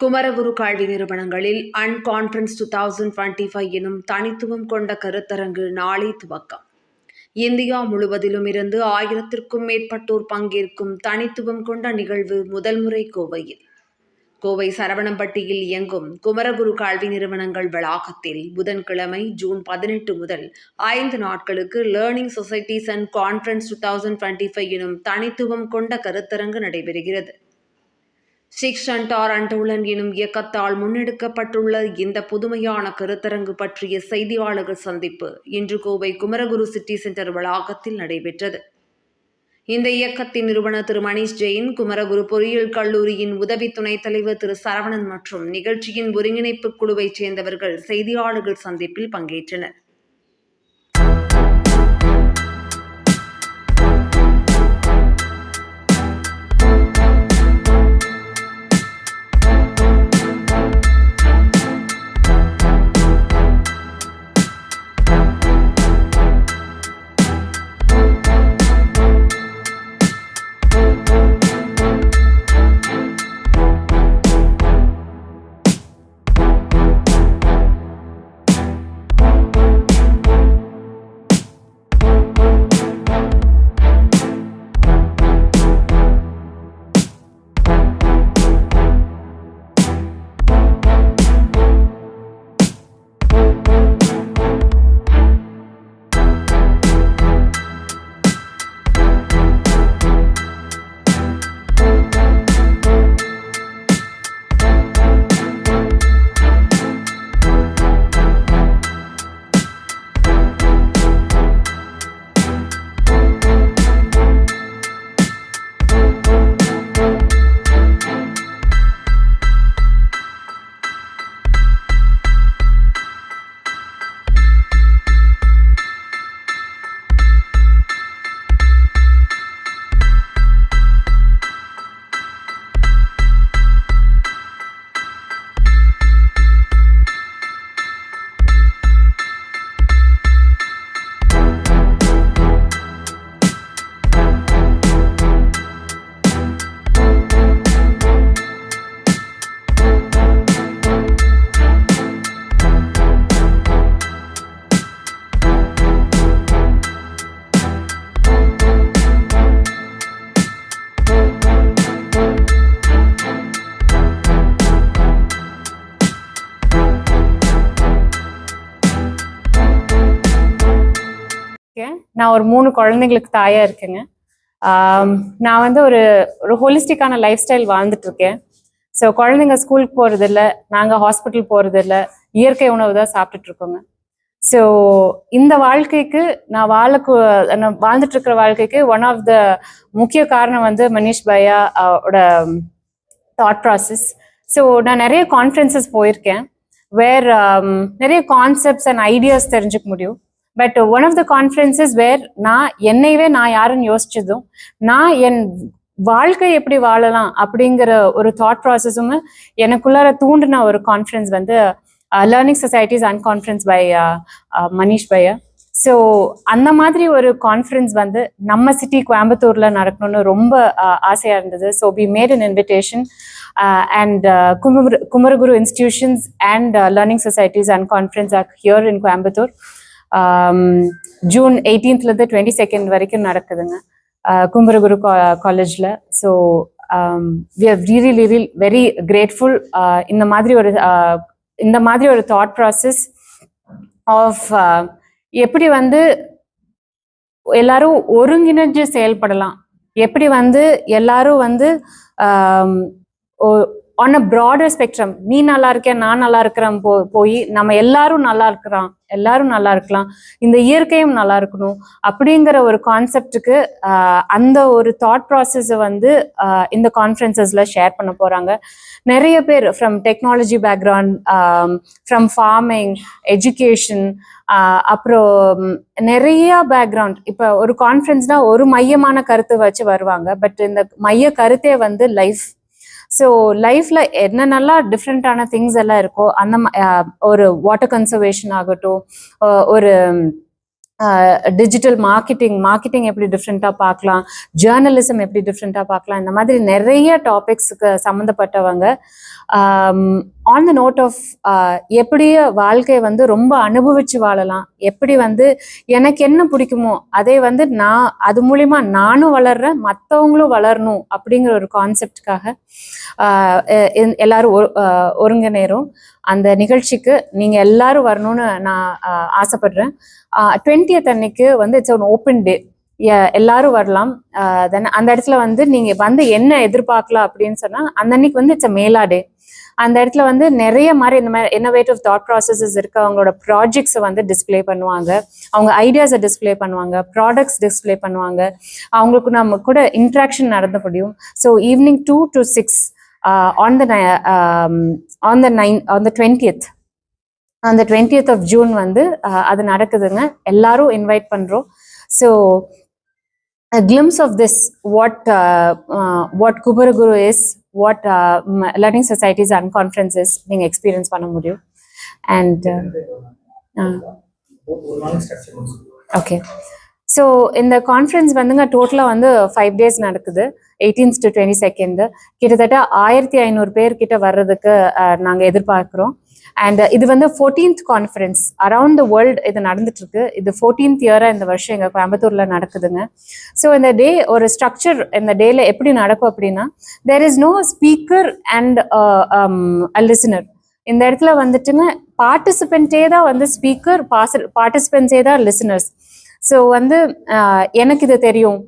குமரகுரு கல்வி நிறுவனங்களில் அன்கான்ஃபரன்ஸ் 2025 எனும் தனித்துவம் கொண்ட கருத்தரங்கு நாளை துவக்கம். இந்தியா முழுவதிலும் இருந்து 1000க்கும் மேற்பட்டோர் பங்கேற்கும் தனித்துவம் கொண்ட நிகழ்வு முதல் முறை கோவையில். கோவை சரவணம்பட்டியில் இயங்கும் குமரகுரு கல்வி நிறுவனங்கள் வளாகத்தில் புதன்கிழமை ஜூன் 18 முதல் 5 நாட்களுக்கு லேர்னிங் சொசைட்டிஸ் அண்ட் கான்ஃபரன்ஸ் 2025 எனும் தனித்துவம் கொண்ட கருத்தரங்கு நடைபெறுகிறது. அண்டோலன் எனும் இயக்கத்தால் முன்னெடுக்கப்பட்டுள்ள இந்த புதுமையான கருத்தரங்கு பற்றிய செய்தியாளர்கள் சந்திப்பு இன்று கோவை குமரகுரு சிட்டி சென்டர் வளாகத்தில் நடைபெற்றது. இந்த இயக்கத்தின் நிறுவனர் திரு மணிஷ் ஜெயின், குமரகுரு பொறியியல் கல்லூரியின் உதவி துணைத் தலைவர் திரு சரவணன் மற்றும் நிகழ்ச்சியின் ஒருங்கிணைப்பு குழுவைச் சேர்ந்தவர்கள் செய்தியாளர்கள் சந்திப்பில் பங்கேற்றனர். நான் ஒரு 3 குழந்தைங்களுக்கு தாயா இருக்கேங்க. நான் வந்து ஒரு ஹோலிஸ்டிக்கான லைஃப் ஸ்டைல் வாழ்ந்துட்டு இருக்கேன். ஸோ குழந்தைங்க ஸ்கூலுக்கு போறதில்ல, நாங்கள் ஹாஸ்பிட்டல் போறதில்ல, இயற்கை உணவு தான் சாப்பிட்டுட்டு இருக்கோங்க. ஸோ இந்த வாழ்க்கைக்கு நான் வாழ்ந்துட்டு இருக்கிற வாழ்க்கைக்கு ஒன் ஆஃப் த முக்கிய காரணம் வந்து மனிஷ் பையா ஓட தாட் ப்ராசஸ். ஸோ நான் நிறைய கான்ஃபரன்சஸ் போயிருக்கேன், வேர் நிறைய கான்செப்ட்ஸ் அண்ட் ஐடியாஸ் தெரிஞ்சுக்க முடியும். But one of the conferences where நான் யாருன்னு யோசிச்சதும், நான் என் வாழ்க்கை எப்படி வாழலாம் அப்படிங்கிற ஒரு தாட் ப்ராசஸும் எனக்குள்ளார தூண்டின ஒரு கான்ஃபரன்ஸ் வந்து learning societies and conference by Manish bhaiya. So அந்த மாதிரி ஒரு கான்ஃபரன்ஸ் வந்து நம்ம சிட்டி கோயம்புத்தூர்ல நடக்கணும்னு ரொம்ப ஆசையா இருந்தது. So we made an invitation and Kumaraguru institutions and learning societies and conference are here in Coimbatore. June 18th ல இருந்து 22nd வரைக்கும் நடக்குதுங்க குமரகுரு காலேஜ்ல. So we are really very grateful. இந்த மாதிரி ஒரு தாட் ப்ராசஸ் ஆஃப் எப்படி வந்து எல்லாரும் ஒருங்கிணைஞ்சு செயல்படலாம், எப்படி வந்து எல்லாரும் வந்து on a broader spectrum, நீ நல்லா இருக்கேன் நான் நல்லா இருக்கிறேன் போய் நம்ம எல்லாரும் நல்லா இருக்கலாம், இந்த இயற்கையும் நல்லா இருக்கணும் அப்படிங்கிற ஒரு கான்செப்டுக்கு அந்த ஒரு தாட் ப்ராசஸ் வந்து இந்த கான்ஃபரன்சஸ்ல ஷேர் பண்ண போறாங்க. நிறைய பேர் from technology background, from farming, education, அப்புறம் நிறைய பேக்ரவுண்ட். இப்போ ஒரு கான்ஃபரன்ஸ்னா ஒரு மையமான கருத்து வச்சு வருவாங்க, பட் இந்த மைய கருத்தே வந்து லைஃப். ஸோ லைஃப்ல என்னென்னலாம் டிஃப்ரெண்டான திங்ஸ் எல்லாம் இருக்கோ, அந்த ஒரு வாட்டர் கன்சர்வேஷன் ஆகட்டும், ஒரு டிஜிட்டல் மார்க்கெட்டிங் எப்படி டிஃப்ரெண்ட்டாக பார்க்கலாம், ஜேர்னலிசம் எப்படி டிஃப்ரெண்ட்டாக பார்க்கலாம், இந்த மாதிரி நிறைய டாபிக்ஸுக்கு சம்மந்தப்பட்டவங்க. ஆன் த நோட் ஆஃப் எப்படி வாழ்க்கையை வந்து ரொம்ப அனுபவிச்சு வாழலாம், எப்படி வந்து எனக்கு என்ன பிடிக்குமோ அதே வந்து நான் அது மூலிமா நானும் வளர்றேன், மற்றவங்களும் வளரணும் அப்படிங்கிற ஒரு கான்செப்டுக்காக எல்லாரும் ஒருங்கிணைறோம். அந்த நிகழ்ச்சிக்கு நீங்கள் எல்லாரும் வரணும்னு நான் ஆசைப்படுறேன். 20th அன்னைக்கு வந்து இட்ஸ் ஒன் ஓப்பன் டே, எல்லாரும் வரலாம். தென் அந்த இடத்துல வந்து நீங்கள் வந்து என்ன எதிர்பார்க்கலாம் அப்படின்னு சொன்னால், அந்த அன்னைக்கு வந்து இட்ஸ் அ மேலா டே. அந்த இடத்துல வந்து நிறைய மாதிரி இந்த மாதிரி இன்னோவேட்டிவ் தாட் ப்ராசஸஸ் இருக்கு. அவங்களோட ப்ராஜெக்ட்ஸை வந்து டிஸ்பிளே பண்ணுவாங்க, அவங்க ஐடியாஸை டிஸ்பிளே பண்ணுவாங்க, ப்ராடக்ட்ஸ் டிஸ்பிளே பண்ணுவாங்க, அவங்களுக்கு நம்ம கூட இன்ட்ராக்ஷன் நடந்த முடியும். So evening 2 to 6 on the 20th அந்த 20th of June வந்து அது நடக்குதுங்க. எல்லாரும் இன்வைட் பண்றோம். So a glimpse of this, what Kumaraguru is, what learning societies and conferences நீங்க எக்ஸ்பீரியன்ஸ் பண்ண முடியும். And ஓகே, ஸோ இந்த கான்ஃபரன்ஸ் வந்துங்க டோட்டலாக வந்து 5 days நடக்குது, 18th to 22nd. கிட்டத்தட்ட 1500 பேர் கிட்ட வர்றதுக்கு நாங்கள் எதிர்பார்க்குறோம். அண்ட் இது வந்து 14th conference around the world இது நடந்துட்டு இருக்கு. இது 14th இயராக இந்த வருஷம் எங்கள் கோயம்புத்தூரில் நடக்குதுங்க. ஸோ இந்த டே ஒரு ஸ்ட்ரக்சர் இந்த டேல எப்படி நடக்கும் அப்படின்னா, there is no speaker and a listener. இந்த இடத்துல வந்துட்டுங்க பார்ட்டிசிபென்ட்டே தான் வந்து ஸ்பீக்கர், பார்ட்டிசிபென்ட்ஸே தான் லிசனர்ஸ். ஸோ வந்து எனக்கு இது தெரியும்,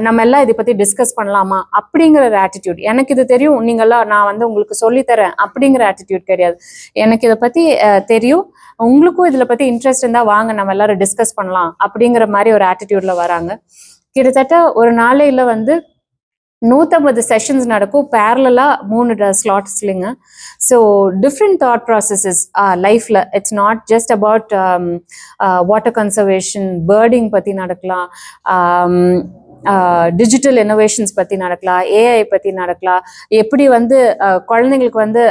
நம்ம எல்லாம் இதை பற்றி டிஸ்கஸ் பண்ணலாமா அப்படிங்கிற ஒரு ஆட்டிடியூட். எனக்கு இது தெரியும், நீங்கள்லாம் நான் வந்து உங்களுக்கு சொல்லித்தரேன் அப்படிங்கிற ஆட்டிடியூட் கிடையாது. எனக்கு இதை பற்றி தெரியும், உங்களுக்கும் இதில் பற்றி இன்ட்ரெஸ்ட் இருந்தால் வாங்க நம்ம எல்லாரும் டிஸ்கஸ் பண்ணலாம் அப்படிங்கிற மாதிரி ஒரு ஆட்டிடியூட்ல வராங்க. கிட்டத்தட்ட ஒரு நாளையில் வந்து 150 செஷன்ஸ் நடக்கும், பேரலா 3 ஸ்லாட்ஸ்லிங்க. ஸோ டிஃப்ரெண்ட் தாட் ப்ராசஸஸ் லைஃப்ல. It's not just about water conservation, birding பற்றி நடக்கலாம், டிஜிட்டல் இன்னோவேஷன்ஸ் பற்றி நடக்கலாம், ஏஐ பற்றி நடக்கலாம், எப்படி வந்து குழந்தைங்களுக்கு வந்து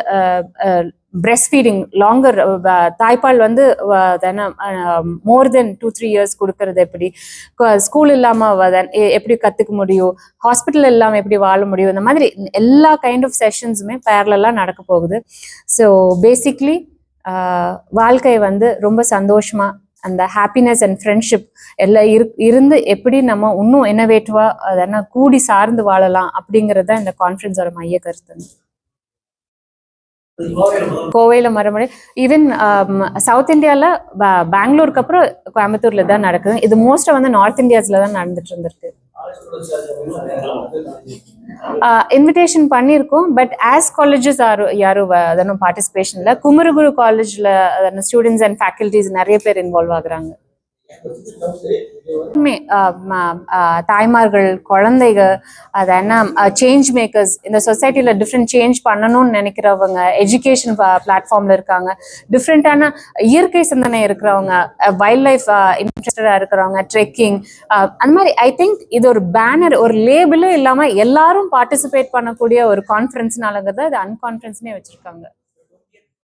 பிரெஸ்ட் ஃபீடிங் லாங்கர், தாய்ப்பால் வந்து மோர் தென் 2-3 years கொடுக்கறது எப்படி, ஸ்கூல் இல்லாமல் எப்படி கற்றுக்க முடியும், ஹாஸ்பிட்டல் இல்லாமல் எப்படி வாழ முடியும், இந்த மாதிரி எல்லா கைண்ட் ஆஃப் செஷன்ஸுமே பேரலா நடக்க போகுது. ஸோ பேசிக்லி வாழ்க்கை வந்து ரொம்ப சந்தோஷமா, அந்த ஹாப்பினஸ் அண்ட் ஃப்ரெண்ட்ஷிப் எல்லாம் இருந்து எப்படி நம்ம இன்னும் இன்னோவேட்டிவா அதெல்லாம் கூடி சார்ந்து வாழலாம் அப்படிங்கிறது தான் இந்த கான்ஃபரன்ஸோட மைய கருத்து. கோவையில மறுபடி ஈவன் சவுத் இந்தியாவில் பெங்களூருக்கு அப்புறம் கோயம்புத்தூர்ல தான் நடக்குது. இது மோஸ்டா வந்து நார்த் இந்தியாஸ்ல தான் நடந்துட்டு இருந்திருக்கு. இன்விடேஷன் பண்ணியிருக்கோம், பட் ஆஸ் காலேஜஸ் யாரும் அதனும் பார்ட்டிசிபேஷன்ல. குமரகுரு காலேஜ்ல ஸ்டூடெண்ட்ஸ் அண்ட் ஃபேக்கல்டிஸ் நிறைய பேர் இன்வால்வ் ஆகுறாங்க. தாய்மார்கள், குழந்தைகள், அது என்ன சேஞ்ச் மேக்கர்ஸ், இந்த சொசைட்டில டிஃப்ரெண்ட் சேஞ்ச் பண்ணணும்னு நினைக்கிறவங்க, எஜுகேஷன் பிளாட்ஃபார்ம்ல இருக்காங்க, டிஃப்ரெண்டான இயற்கை சிந்தனை இருக்கிறவங்க, வைல்ட் லைஃப் இன்ட்ரெஸ்டடா இருக்கிறவங்க, ட்ரெக்கிங், அந்த மாதிரி. ஐ திங்க் இது ஒரு பேனர், ஒரு லேபிளே இல்லாம எல்லாரும் பார்ட்டிசிபேட் பண்ணக்கூடிய ஒரு கான்ஃபரன்ஸ்னாலங்கிறத அது அன்கான்ஃபரன்ஸ்னே வச்சிருக்காங்க.